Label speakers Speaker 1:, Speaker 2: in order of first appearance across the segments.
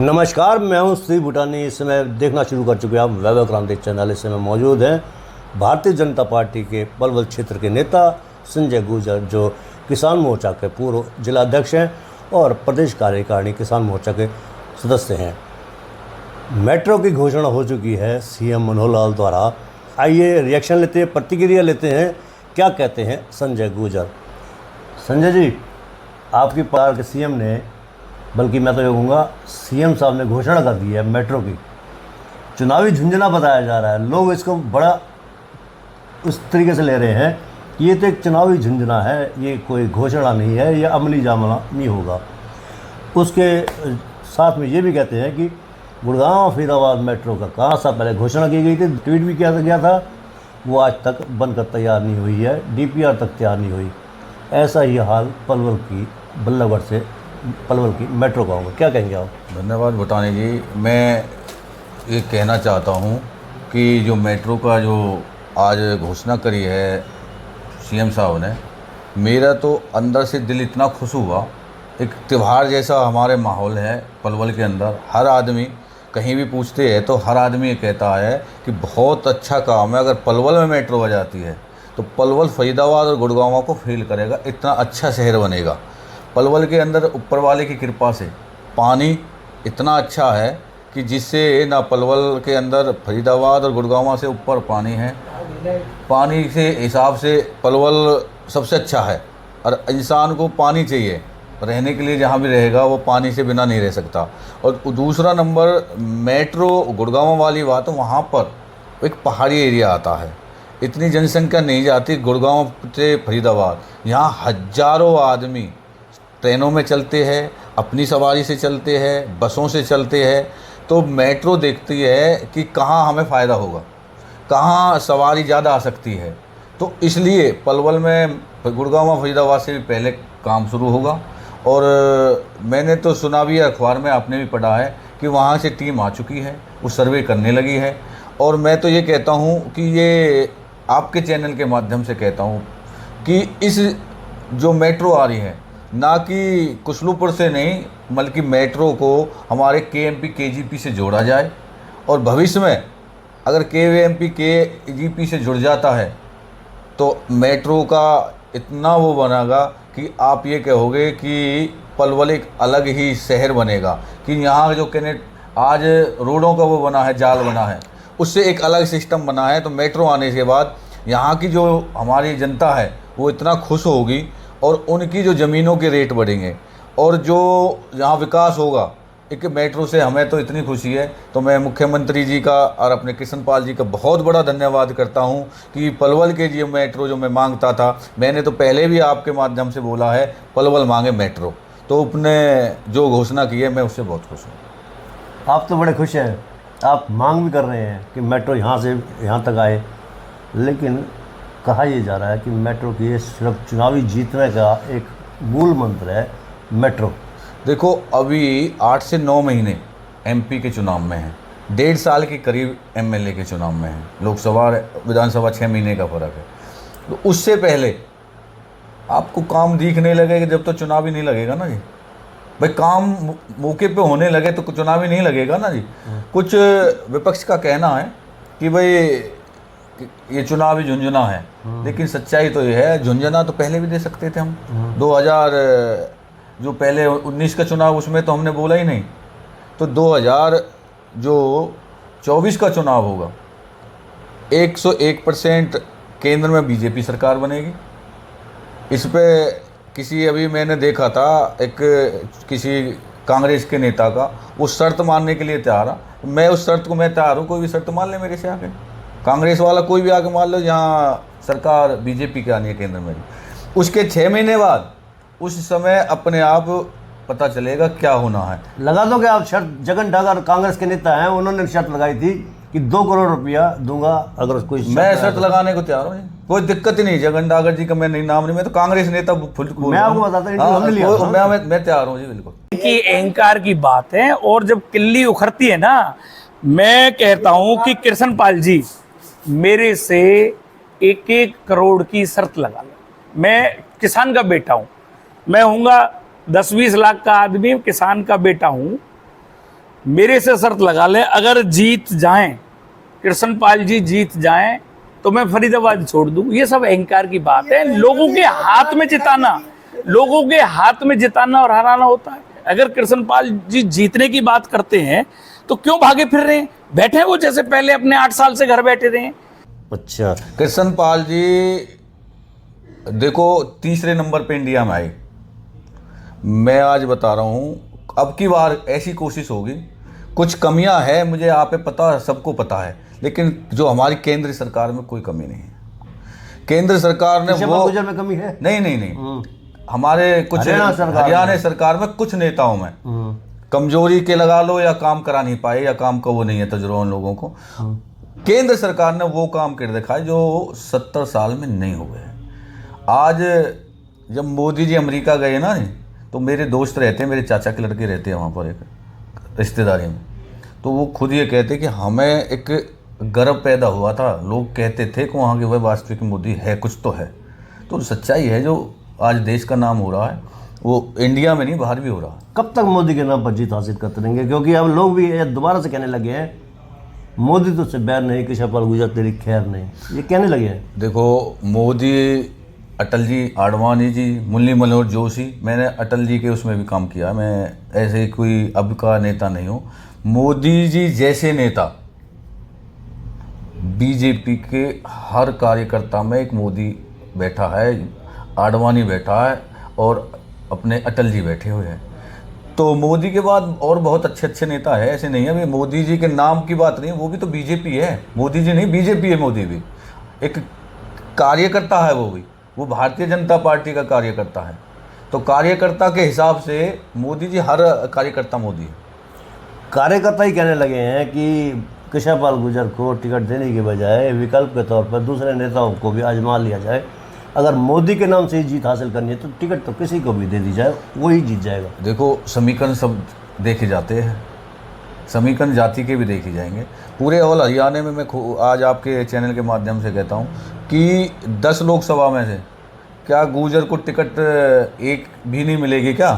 Speaker 1: नमस्कार, मैं हूं श्री भूटानी। इस समय देखना शुरू कर चुके हैं आप वैभव क्रांति चैनल। इस समय मौजूद हैं भारतीय जनता पार्टी के पलवल क्षेत्र के नेता संजय गुर्जर, जो किसान मोर्चा के पूर्व जिलाध्यक्ष हैं और प्रदेश कार्यकारिणी किसान मोर्चा के सदस्य हैं। मेट्रो की घोषणा हो चुकी है सीएम मनोहर लाल द्वारा। आइए रिएक्शन लेते हैं, प्रतिक्रिया लेते हैं, क्या कहते हैं संजय गुर्जर। संजय जी, आपकी पार्टी के सीएम ने, बल्कि मैं तो ये कहूँगा सीएम साहब ने घोषणा कर दी है मेट्रो की। चुनावी झुंझुना बताया जा रहा है, लोग इसको बड़ा उस तरीके से ले रहे हैं कि ये तो एक चुनावी झुंझुना है, ये कोई घोषणा नहीं है, ये अमली जामला नहीं होगा। उसके साथ में ये भी कहते हैं कि गुड़गांव फरीदाबाद मेट्रो का कहाँ सा पहले घोषणा की गई थी, ट्वीट भी किया गया था, वो आज तक बनकर तैयार नहीं हुई है, डीपीआर तक तैयार नहीं हुई। ऐसा ही हाल पलवल की बल्लभगढ़ से पलवल की मेट्रो का होगा। क्या कहेंगे आप?
Speaker 2: धन्यवाद भूटानी जी। मैं ये कहना चाहता हूँ कि जो मेट्रो का जो आज घोषणा करी है सीएम साहब ने, मेरा तो अंदर से दिल इतना खुश हुआ। एक त्यौहार जैसा हमारे माहौल है पलवल के अंदर। हर आदमी कहीं भी पूछते हैं तो हर आदमी ये कहता है कि बहुत अच्छा काम है। अगर पलवल में मेट्रो आ जाती है तो पलवल फरीदाबाद और गुड़गांव को फेल करेगा, इतना अच्छा शहर बनेगा। पलवल के अंदर ऊपर वाले की कृपा से पानी इतना अच्छा है कि जिससे ना पलवल के अंदर फरीदाबाद और गुड़गांव से ऊपर पानी है। पानी से हिसाब से पलवल सबसे अच्छा है और इंसान को पानी चाहिए रहने के लिए। जहाँ भी रहेगा वो पानी से बिना नहीं रह सकता। और दूसरा नंबर, मेट्रो गुड़गांव वाली बात, वहाँ पर एक पहाड़ी एरिया आता है, इतनी जनसंख्या नहीं जाती गुड़गांव से फरीदाबाद। यहाँ हजारों आदमी ट्रेनों में चलते हैं, अपनी सवारी से चलते हैं, बसों से चलते हैं। तो मेट्रो देखती है कि कहाँ हमें फ़ायदा होगा, कहाँ सवारी ज़्यादा आ सकती है। तो इसलिए पलवल में गुड़गांव फरीदाबाद से भी पहले काम शुरू होगा। और मैंने तो सुना भी है, अखबार में आपने भी पढ़ा है कि वहाँ से टीम आ चुकी है, वो सर्वे करने लगी है। और मैं तो ये कहता हूँ कि ये आपके चैनल के माध्यम से कहता हूँ कि इस जो मेट्रो आ रही है, ना कि कुशलुपुर से नहीं, बल्कि मेट्रो को हमारे केएमपी केजीपी से जोड़ा जाए। और भविष्य में अगर केएमपी केजीपी से जुड़ जाता है तो मेट्रो का इतना वो बनेगा कि आप ये कहोगे कि पलवल एक अलग ही शहर बनेगा। कि यहाँ जो आज रोडों का वो बना है, जाल बना है, उससे एक अलग सिस्टम बना है। तो मेट्रो आने के बाद यहाँ की जो हमारी जनता है वो इतना खुश होगी और उनकी जो ज़मीनों के रेट बढ़ेंगे और जो यहाँ विकास होगा। एक मेट्रो से हमें तो इतनी खुशी है। तो मैं मुख्यमंत्री जी का और अपने कृष्ण पाल जी का बहुत बड़ा धन्यवाद करता हूँ कि पलवल के जो मेट्रो जो मैं मांगता था, मैंने तो पहले भी आपके माध्यम से बोला है, पलवल मांगे मेट्रो। तो अपने जो घोषणा की है, मैं उससे बहुत खुश हूँ।
Speaker 1: आप तो बड़े खुश हैं, आप मांग भी कर रहे हैं कि मेट्रो यहाँ से यहाँ तक आए, लेकिन कहा यह जा रहा है कि मेट्रो की सिर्फ चुनावी जीतने का एक मूल मंत्र है मेट्रो।
Speaker 2: देखो, अभी 8 से 9 महीने एमपी के चुनाव में हैं, 1.5 साल के करीब एमएलए के चुनाव में हैं। लोकसभा विधानसभा 6 महीने का फ़र्क है। तो उससे पहले आपको काम दिखने लगेगा जब तो चुनाव ही नहीं लगेगा ना जी। भाई काम मौके पे होने लगे तो चुनाव ही नहीं लगेगा ना जी। कुछ विपक्ष का कहना है कि भाई ये चुनावी झुंझुना है, लेकिन सच्चाई तो ये है, झुंझुना तो पहले भी दे सकते थे हम। 2000 जो पहले 19 का चुनाव, उसमें तो हमने बोला ही नहीं। तो 2024 का चुनाव होगा, 101% केंद्र में बीजेपी सरकार बनेगी। इस पे किसी, अभी मैंने देखा था एक किसी कांग्रेस के नेता का, वो शर्त मानने के लिए तैयार है। मैं उस शर्त को मैं तैयार हूँ, कोई भी शर्त मान ले मेरे से आके, कांग्रेस वाला कोई भी आके मान लो, यहाँ सरकार बीजेपी की आनी है केंद्र में। उसके 6 महीने बाद उस समय अपने आप पता चलेगा क्या होना है।
Speaker 1: लगा दो कि आप शर्त, जगन डागर कांग्रेस के नेता हैं, उन्होंने शर्त लगाई थी कि 2 करोड़ रुपया दूंगा अगर कोई।
Speaker 2: मैं शर्त लगाने को तैयार हूँ, कोई दिक्कत ही नहीं। जगन डागर जी का मैं नहीं नाम नहीं, मैं तो कांग्रेस नेता
Speaker 1: मैं आपको बताता हूँ,
Speaker 2: मैं तैयार हूँ जी, बिल्कुल।
Speaker 3: की अहंकार की बात है। और जब किल्ली उखड़ती है ना, मैं कहता हूं कि कृष्ण पाल जी मेरे से 1-1 करोड़ की शर्त लगा लो। मैं किसान का बेटा हूं, मैं हूँगा 10-20 लाख का आदमी, किसान का बेटा हूँ। मेरे से शर्त लगा लें, अगर जीत जाएं, कृष्णपाल जी जीत जाएं, तो मैं फरीदाबाद छोड़ दूं। ये सब अहंकार की बात है। लोगों के हाथ में जिताना, लोगों के हाथ में जिताना और हराना होता है। अगर कृष्णपाल जी जीतने की बात करते हैं तो क्यों भागे फिर रहे हैं? बैठे वो जैसे पहले अपने 8 साल से घर बैठे रहे हैं।
Speaker 1: अच्छा,
Speaker 2: कृष्णपाल जी देखो तीसरे नंबर पे इंडिया में आए। मैं आज बता रहा हूँ, अब की बार ऐसी कोशिश होगी। कुछ कमियां हैं, मुझे यहाँ पे पता, सबको पता है, लेकिन जो हमारी केंद्र सरकार में कोई कमी नहीं है। केंद्र सरकार ने वो
Speaker 1: गुजर में कमी है?
Speaker 2: नहीं, हमारे कुछ
Speaker 1: हरियाणा
Speaker 2: सरकार में कुछ नेताओं में कमजोरी के लगा लो, या काम करा नहीं पाए, या काम का वो नहीं है तजुर्बा उन लोगों को। केंद्र सरकार ने वो काम कर दिखाए जो 70 साल में नहीं हुए। आज जब मोदी जी अमेरिका गए ना, तो मेरे दोस्त रहते हैं, मेरे चाचा के लड़के रहते हैं वहाँ पर एक रिश्तेदारी में, तो वो खुद ये कहते कि हमें एक गर्व पैदा हुआ था। लोग कहते थे कि वहाँ के वह वास्तविक मोदी है, कुछ तो है। तो सच्चाई है, जो आज देश का नाम हो रहा है वो इंडिया में नहीं बाहर भी हो रहा है।
Speaker 1: कब तक मोदी के नाम पर जीत हासिल करते रहेंगे? क्योंकि अब लोग भी ये दोबारा से कहने लगे हैं, मोदी तो से बैर नहीं, कृष्णपाल गुर्जर तेरी खैर नहीं, ये कहने लगे हैं।
Speaker 2: देखो मोदी, अटल जी, आडवाणी जी, मुरली मनोहर जोशी, मैंने अटल जी के उसमें भी काम किया। मैं ऐसे कोई अब का नेता नहीं हूँ। मोदी जी जैसे नेता, बीजेपी के हर कार्यकर्ता में एक मोदी बैठा है, आडवाणी बैठा है और अपने अटल जी बैठे हुए हैं। तो मोदी के बाद और बहुत अच्छे अच्छे नेता है, ऐसे नहीं है। अभी मोदी जी के नाम की बात नहीं, वो भी तो बीजेपी है। मोदी जी नहीं, बीजेपी है। मोदी भी एक कार्यकर्ता है, वो भी, वो भारतीय जनता पार्टी का कार्यकर्ता है। तो कार्यकर्ता के हिसाब से मोदी जी, हर कार्यकर्ता मोदी है।
Speaker 1: कार्यकर्ता ही कहने लगे हैं कि कृष्णपाल गुर्जर को टिकट देने के बजाय विकल्प के तौर पर दूसरे नेताओं को भी आजमा लिया जाए। अगर मोदी के नाम से ही जीत हासिल करनी है तो टिकट तो किसी को भी दे दी जाए, वो ही जीत जाएगा।
Speaker 2: देखो समीकरण सब देखे जाते हैं, समीकरण जाति के भी देखे जाएंगे। पूरे ऑल हरियाणा में मैं आज आपके चैनल के माध्यम से कहता हूँ कि 10 लोकसभा में से क्या गुर्जर को टिकट एक भी नहीं मिलेगी क्या?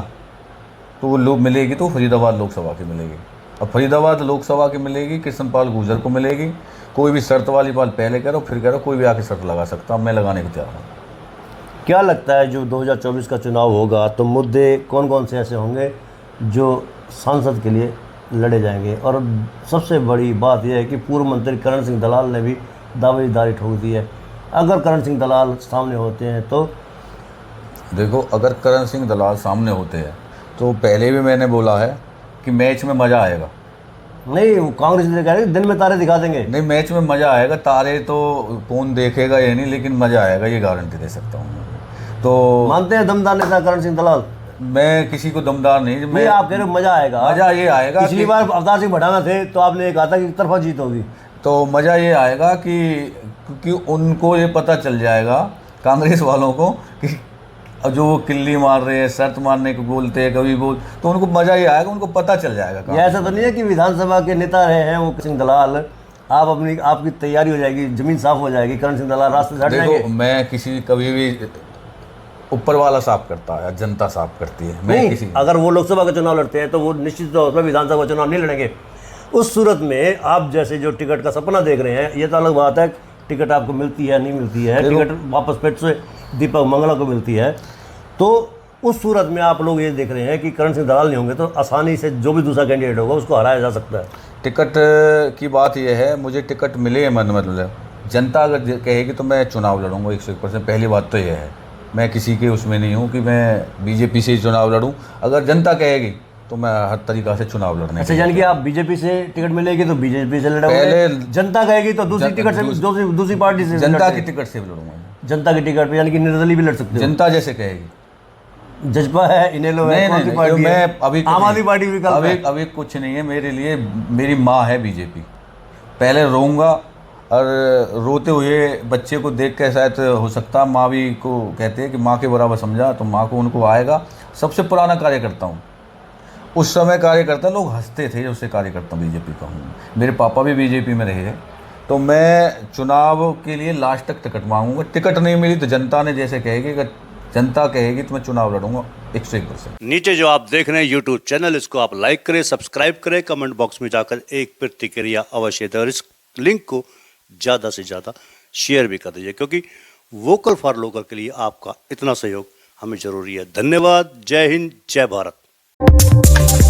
Speaker 2: तो वो लोग मिलेगी तो फरीदाबाद लोकसभा की मिलेगी। अब फरीदाबाद लोकसभा की मिलेगी, कृष्णपाल गुर्जर को मिलेगी। कोई भी शर्त वाली बात पहले कह रहा हूँ, फिर कह रहा हूँ, कोई भी आके शर्त लगा सकता, मैं लगाने को तैयार हूँ।
Speaker 1: क्या लगता है जो 2024 का चुनाव होगा तो मुद्दे कौन कौन से ऐसे होंगे जो सांसद के लिए लड़े जाएंगे? और सबसे बड़ी बात यह है कि पूर्व मंत्री करण सिंह दलाल ने भी दावेदारी ठोक दी है। अगर करण सिंह दलाल सामने होते हैं तो?
Speaker 2: देखो अगर करण सिंह दलाल सामने होते हैं तो पहले भी मैंने बोला है कि मैच में मज़ा आएगा।
Speaker 1: नहीं, वो कांग्रेस ने कहा दिन में तारे दिखा देंगे।
Speaker 2: नहीं, मैच में मज़ा आएगा। तारे तो कौन देखेगा ये नहीं, लेकिन मज़ा आएगा, ये गारंटी दे सकता हूँ। तो
Speaker 1: मानते हैं दमदार नेता करण सिंह दलाल?
Speaker 2: मैं किसी को दमदार नहीं, मैं
Speaker 1: आप कह रहे हो मज़ा आएगा।
Speaker 2: मज़ा ये आएगा,
Speaker 1: पिछली बार अवतार सिंह भटाना थे तो आपने कहा था कि एक तरफा जीत होगी।
Speaker 2: तो मज़ा ये आएगा कि क्योंकि उनको ये पता चल जाएगा, कांग्रेस वालों को, कि जो वो किल्ली मार रहे हैं, शर्त मारने को बोलते हैं कभी बोल, तो उनको मज़ा ये आएगा, उनको पता चल जाएगा।
Speaker 1: ये ऐसा तो नहीं है कि विधानसभा के नेता रहे हैं वो सिंह दलाल, आपकी तैयारी हो जाएगी, जमीन साफ हो जाएगी, करण सिंह दलाल रास्ते से हट जाएंगे?
Speaker 2: देखो मैं किसी कभी भी ऊपर वाला साफ करता है, जनता साफ करती है। मैं किसी
Speaker 1: अगर वो लोकसभा का चुनाव लड़ते हैं तो वो निश्चित तौर पर विधानसभा का चुनाव नहीं लड़ेंगे। उस सूरत में आप जैसे जो टिकट का सपना देख रहे हैं, ये तो अलग बात है, टिकट आपको मिलती है नहीं मिलती है, टिकट वापस फिर से दीपक मंगला को मिलती है। तो उस सूरत में आप लोग ये देख रहे हैं कि करण सिंह दलाल नहीं होंगे तो आसानी से जो भी दूसरा कैंडिडेट होगा उसको हराया जा सकता है।
Speaker 2: टिकट की बात यह है, मुझे टिकट मिले मतलब जनता अगर कहेगी तो मैं चुनाव लड़ूंगा 101%। पहली बात तो यह है, मैं किसी के उसमें नहीं हूँ कि मैं बीजेपी से चुनाव लड़ूं। अगर जनता कहेगी तो मैं हर तरीक़ा से चुनाव लड़ने।
Speaker 1: अच्छा, यानी कि आप बीजेपी से टिकट मिलेगी तो बीजेपी से लड़ोगे, पहले जनता कहेगी तो दूसरी टिकट से, दूसरी पार्टी से,
Speaker 2: जनता की टिकट से लड़ूंगा।
Speaker 1: जनता की टिकट पे यानी कि निर्दलीय भी लड़ सकते हो?
Speaker 2: जनता जैसे कहेगी।
Speaker 1: जज्बा है, इनेलो है, कौन सी पार्टी है?
Speaker 2: मैं अभी
Speaker 1: आम आदमी पार्टी विकल्प है।
Speaker 2: अभी कुछ नहीं है मेरे लिए। मेरी माँ है बीजेपी। पहले रोऊंगा और रोते हुए बच्चे को देख के शायद हो सकता, माँ भी को कहते हैं कि माँ के बराबर समझा, तो माँ को उनको आएगा। सबसे पुराना कार्यकर्ता हूँ। उस समय कार्यकर्ता लोग हंसते थे जब से कार्यकर्ता बीजेपी का हूँ। मेरे पापा भी बीजेपी में रहे हैं। तो मैं चुनाव के लिए लास्ट तक टिकट मांगूंगा। टिकट नहीं मिली तो जनता ने जैसे कहेगी, अगर जनता कहेगी तो मैं चुनाव लड़ूंगा। 101%।
Speaker 1: नीचे जो आप देख रहे हैं यूट्यूब चैनल, इसको आप लाइक करें, सब्सक्राइब करें, कमेंट बॉक्स में जाकर एक प्रतिक्रिया अवश्य दें और इस लिंक को ज़्यादा से ज़्यादा शेयर भी कर दीजिए, क्योंकि वोकल फॉर लोकल के लिए आपका इतना सहयोग हमें ज़रूरी है। धन्यवाद। जय हिंद, जय भारत।